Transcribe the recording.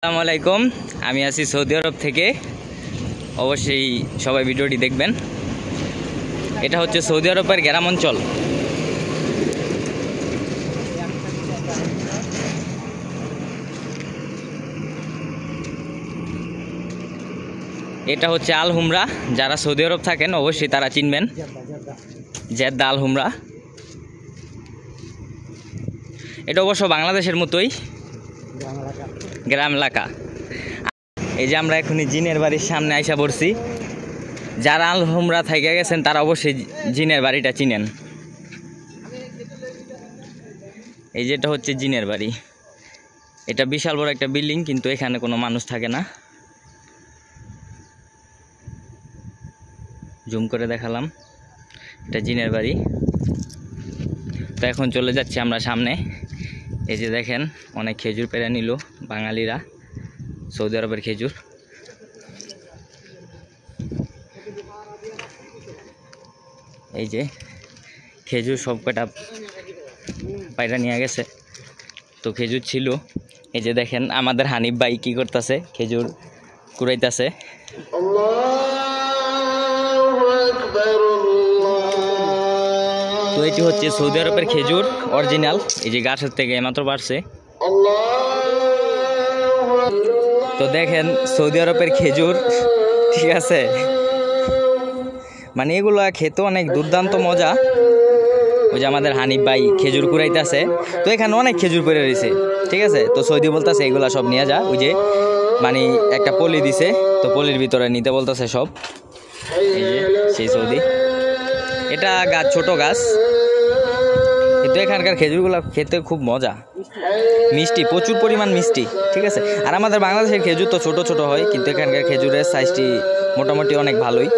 আসসালামু আলাইকুম। আমি আছি সৌদি আরব থেকে। অবশ্যই সবাই ভিডিওটি দেখবেন। এটা হচ্ছে সৌদি আরবের গ্রাম অঞ্চল। এটা হচ্ছে আল হুমরা। যারা সৌদি আরব থাকেন অবশ্যই তারা চিনবেন, জেদ্দা আল হুমরা। এটা অবশ্য বাংলাদেশের মতোই গ্রাম এলাকা। এই যে আমরা এখনই জিনের বাড়ির সামনে আইসা পড়ছি। যারা আল হুমরা থেকে গেছেন তারা অবশ্যই জিনের বাড়িটা চিনেন। এই যেটা হচ্ছে জিনের বাড়ি। এটা বিশাল বড় একটা বিল্ডিং, কিন্তু এখানে কোনো মানুষ থাকে না। জুম করে দেখালাম, এটা জিনের বাড়ি। তো এখন চলে যাচ্ছি আমরা সামনে। এই যে দেখেন, অনেক খেজুর পেড়ে নিল বাঙালিরা, সৌদি আরবের খেজুর। এই যে খেজুর সব কটা পায়রা নিয়ে গেছে। তো খেজুর ছিল। এই যে দেখেন আমাদের হানিফ ভাই কি করতেছে, খেজুর কুড়াইতেছে। তো এটি হচ্ছে সৌদি আরবের খেজুর অরিজিনাল। এই যে গাছের থেকে মাত্র বাড়ছে। তো দেখেন সৌদি আরবের খেজুর, ঠিক আছে, মানে এগুলো খেতে অনেক দুর্দান্ত মজা। ওই যে আমাদের হানিফ ভাই খেজুর কুড়াইতেছে। তো এখানে অনেক খেজুর পড়ে রয়েছে, ঠিক আছে। তো সৌদি বলতেছে এগুলা সব নিয়ে যা। ওই যে মানে একটা পলি দিছে, তো পলির ভিতরে নিতে বলতেছে সব। এই যে সেই সৌদি। এটা গাছ, ছোট গাছ, কিন্তু এখানকার খেজুরগুলো খেতে খুব মজা, মিষ্টি, প্রচুর পরিমাণ মিষ্টি, ঠিক আছে। আর আমাদের বাংলাদেশের খেজুর তো ছোট ছোট হয়, কিন্তু এখানকার খেজুরের সাইজটি মোটামুটি অনেক ভালোই।